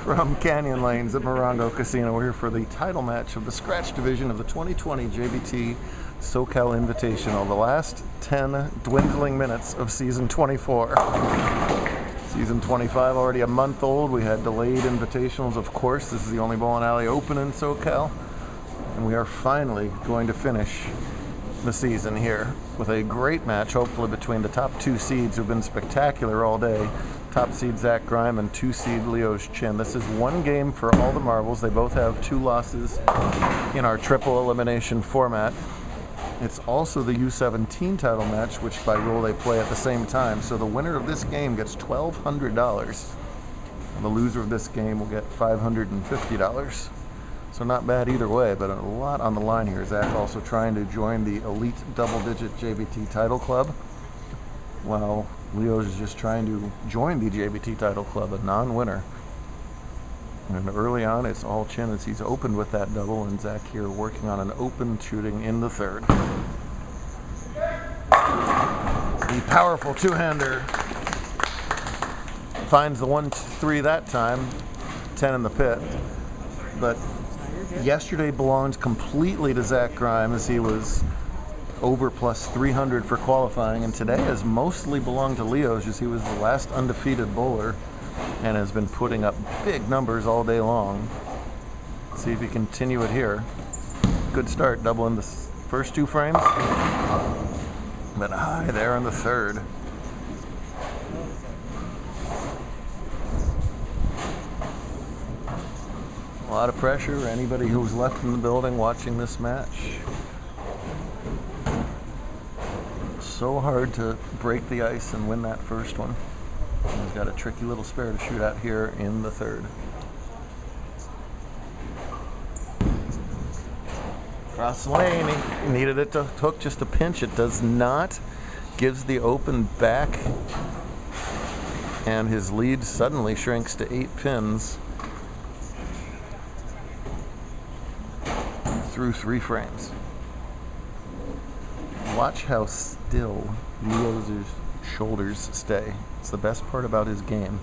From Canyon Lanes at Morongo Casino, we're here for the title match of the scratch division of the 2020 JBT SoCal Invitational, the last 10 dwindling minutes of season 24. Season 25 already a month old. We had delayed invitationals, of course. This is the only bowling alley open in SoCal, and we are finally going to finish the season here with a great match, hopefully between the top two seeds who've been spectacular all day. Top seed Zach Grime and 2 seed Leo's Chin. This is one game for all the marbles. They both have 2 losses in our triple elimination format. It's also the U17 title match, which by rule they play at the same time. So the winner of this game gets $1,200. And the loser of this game will get $550. So not bad either way, but a lot on the line here. Zach also trying to join the elite double-digit JBT title club, while Leo's is just trying to join the JBT title club, a non-winner. And early on, it's all Chin as he's opened with that double, and Zach here working on an open shooting in the third. The powerful two-hander finds the 1-3 that time, 10 in the pit. But yesterday belonged completely to Zach Grime as he was over plus 300 for qualifying, and today has mostly belonged to Leo's as he was the last undefeated bowler and has been putting up big numbers all day long. Let's see if he can continue it here. Good start, double in the first 2 frames, but high there in the third. A lot of pressure. Anybody who's left in the building watching this match. So hard to break the ice and win that first one. And he's got a tricky little spare to shoot out here in the third. Cross the lane, he needed it to hook just a pinch. It does not. Gives the open back, and his lead suddenly shrinks to 8 pins through 3 frames. Watch how still Leo's shoulders stay. It's the best part about his game.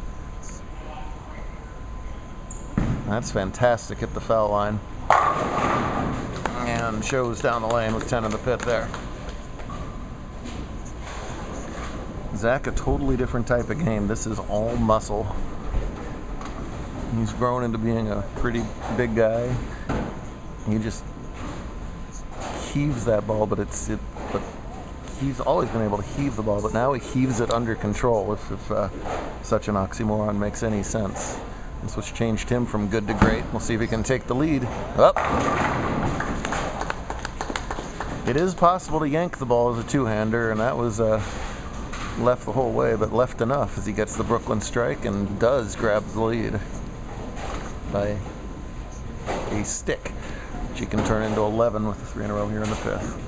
That's fantastic at the foul line. And shows down the lane with 10 in the pit there. Zach, a totally different type of game. This is all muscle. He's grown into being a pretty big guy. He just heaves that ball, but but he's always been able to heave the ball, but now he heaves it under control, if such an oxymoron makes any sense. That's what's changed him from good to great. We'll see if he can take the lead. Up. It is possible to yank the ball as a two-hander, and that was left the whole way, but left enough as he gets the Brooklyn strike and does grab the lead by a stick. She can turn into 11 with the 3 in a row here in the 5th.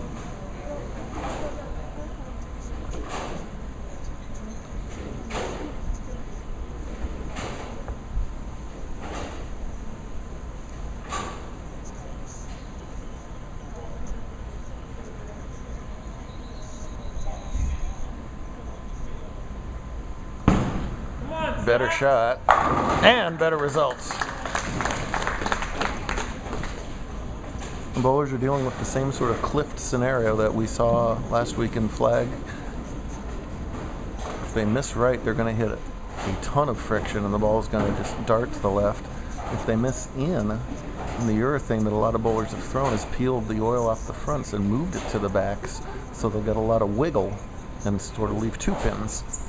Better shot and better results. The bowlers are dealing with the same sort of clipped scenario that we saw last week in flag. If they miss right, they're going to hit a ton of friction and the ball's going to just dart to the left. If they miss in, the urethane that a lot of bowlers have thrown has peeled the oil off the fronts and moved it to the backs, so they'll get a lot of wiggle and sort of leave 2 pins.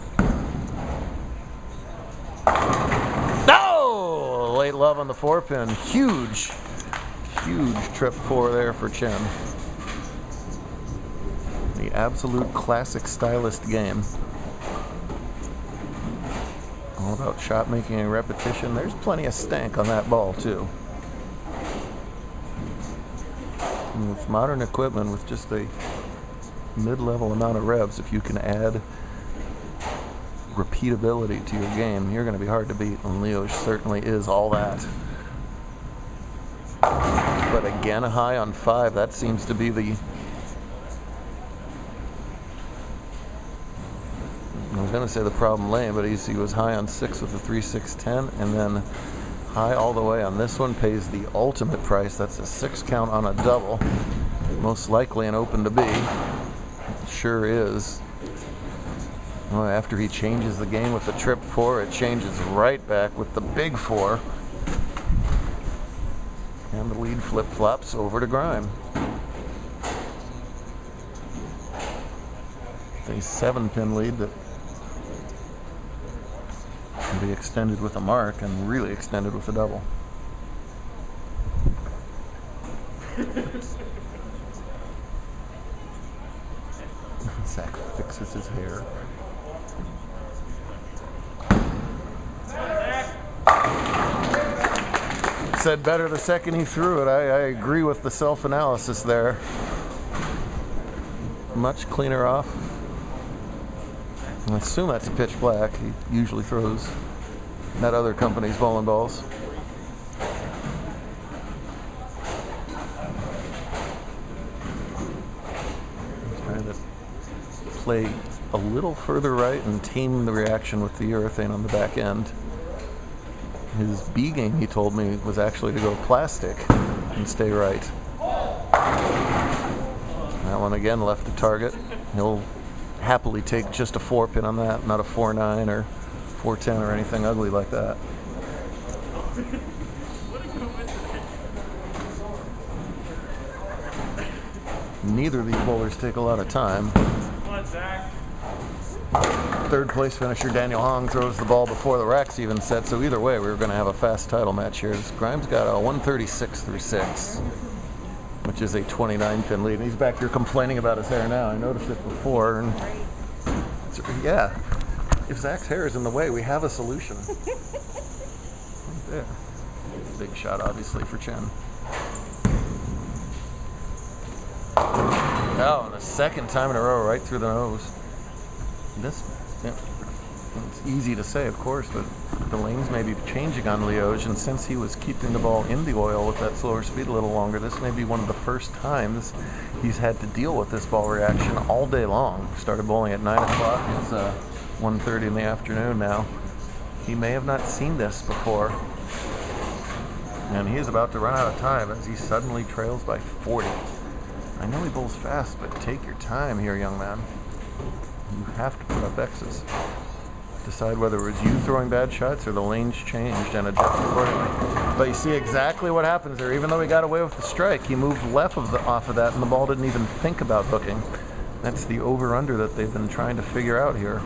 No! Late love on the 4-pin. Huge trip 4 there for Chin. The absolute classic stylist game. All about shot making and repetition. There's plenty of stank on that ball too. And with modern equipment, with just a mid-level amount of revs, if you can add repeatability to your game, you're going to be hard to beat, and Leo certainly is all that. But again, a high on 5, that seems to be the... I was going to say the problem lane, but he was high on 6 with a 3-6-10, and then High all the way on this one, pays the ultimate price. That's a 6 count on a double. Most likely an open to be. It sure is. Well, after he changes the game with the trip 4, it changes right back with the big 4. And the lead flip-flops over to Grime. It's a 7-pin lead that can be extended with a mark and really extended with a double. Zach fixes his hair. Said better the second he threw it. I agree with the self-analysis there. Much cleaner off. I assume that's a pitch black. He usually throws that other company's bowling balls. Trying to play a little further right and tame the reaction with the urethane on the back end. His B game, he told me, was actually to go plastic and stay right. That one again left the target. He'll happily take just a 4-pin on that, not a 4-9 or 4-10 or anything ugly like that. Neither of these bowlers take a lot of time. Come on, Zach. Third place finisher Daniel Hong throws the ball before the rack's even set, so either way we were going to have a fast title match here. Grimes got a 136 through 6, which is a 29-pin lead. And he's back here complaining about his hair now. I noticed it before. And yeah, if Zach's hair is in the way, we have a solution. Right there. Big shot, obviously, for Chen. Oh, and the second time in a row, right through the nose. This, yeah, it's easy to say, of course, but the lanes may be changing on Leoge, and since he was keeping the ball in the oil with that slower speed a little longer, this may be one of the first times he's had to deal with this ball reaction all day long. Started bowling at 9 o'clock, it's 1:30 in the afternoon now. He may have not seen this before, and he is about to run out of time as he suddenly trails by 40. I know he bowls fast, but take your time here, young man. You have to put up X's. Decide whether it was you throwing bad shots or the lanes changed and adjust accordingly. But you see exactly what happens there. Even though he got away with the strike, he moved left off of that and the ball didn't even think about hooking. That's the over-under that they've been trying to figure out here.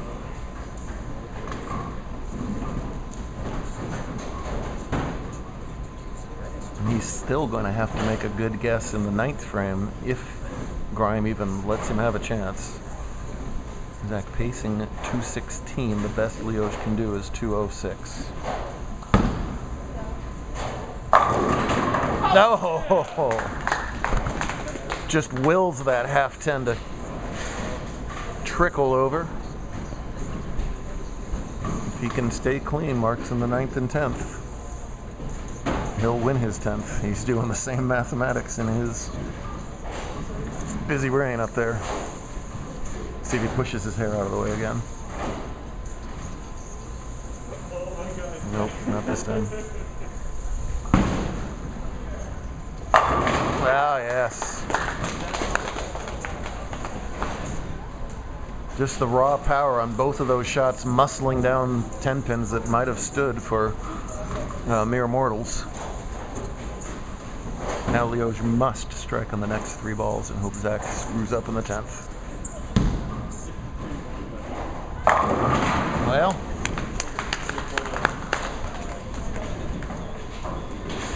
And he's still going to have to make a good guess in the 9th frame if Grime even lets him have a chance. Zach pacing at 216. The best Leoge can do is 206. No! Just wills that half-10 to trickle over. If he can stay clean, marks in the 9th and 10th. He'll win his 10th. He's doing the same mathematics in his busy brain up there. See if he pushes his hair out of the way again. Nope, not this time. Ah, yes. Just the raw power on both of those shots, muscling down 10 pins that might have stood for mere mortals. Now Leoge must strike on the next 3 balls and hope Zach screws up in the 10th. Well,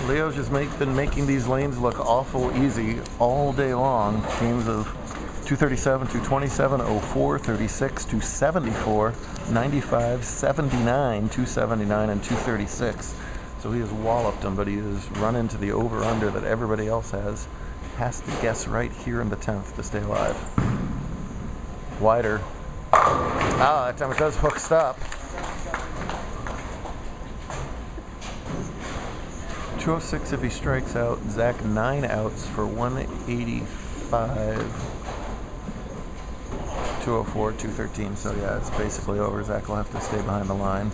Leoge has been making these lanes look awful easy all day long. Games of 237, 227, 04, 36, 274, 95, 79, 279, and 236. So he has walloped them, but he has run into the over-under that everybody else has. Has to guess right here in the 10th to stay alive. Wider. Ah, that time it does hook stop. 206 if he strikes out. Zach 9 outs for 185. 204, 213. So yeah, it's basically over. Zach will have to stay behind the line.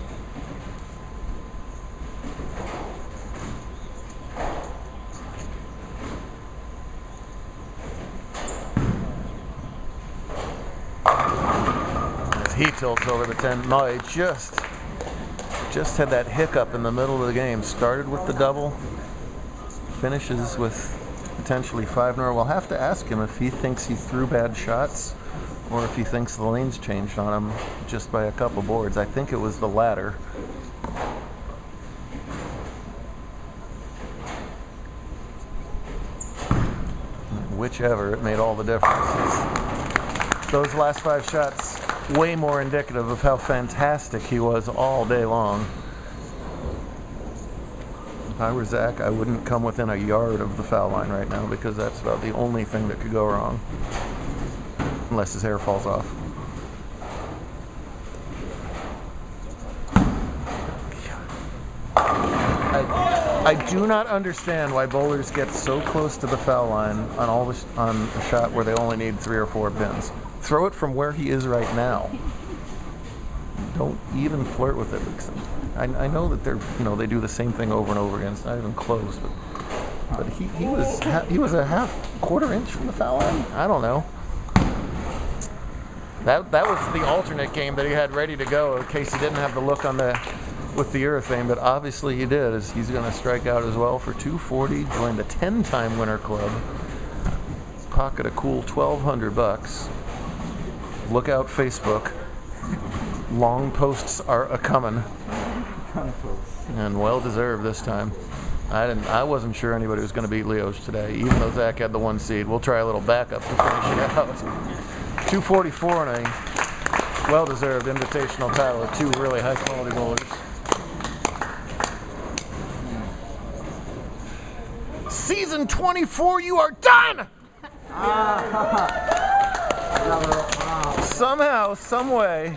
He tilts over the 10. No, he just had that hiccup in the middle of the game. Started with the double, finishes with potentially 5 in a row. We'll have to ask him if he thinks he threw bad shots or if he thinks the lanes changed on him just by a couple boards. I think it was the latter. Whichever, it made all the difference. Those last 5 shots, way more indicative of how fantastic he was all day long. If I were Zach, I wouldn't come within a yard of the foul line right now because that's about the only thing that could go wrong. Unless his hair falls off. I do not understand why bowlers get so close to the foul line on a shot where they only need 3 or 4 pins. Throw it from where he is right now. Don't even flirt with it. Because I know that they do the same thing over and over again. It's not even close, but he was a quarter inch from the foul line. I don't know. That was the alternate game that he had ready to go in case he didn't have the look with the urethane, but obviously he did, as he's going to strike out as well for 240, join the 10-time winner club, pocket a cool $1,200. Look out, Facebook. Long posts are a-coming. And well-deserved this time. I wasn't sure anybody was going to beat Leo's today, even though Zach had the 1 seed. We'll try a little backup to finish it out. 244 and a well-deserved invitational title of 2 really high-quality bowlers. Season 24, you are done! Somehow, some way,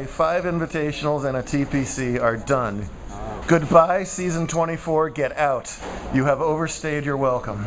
5 invitationals and a TPC are done. Goodbye, season 24, get out. You have overstayed your welcome.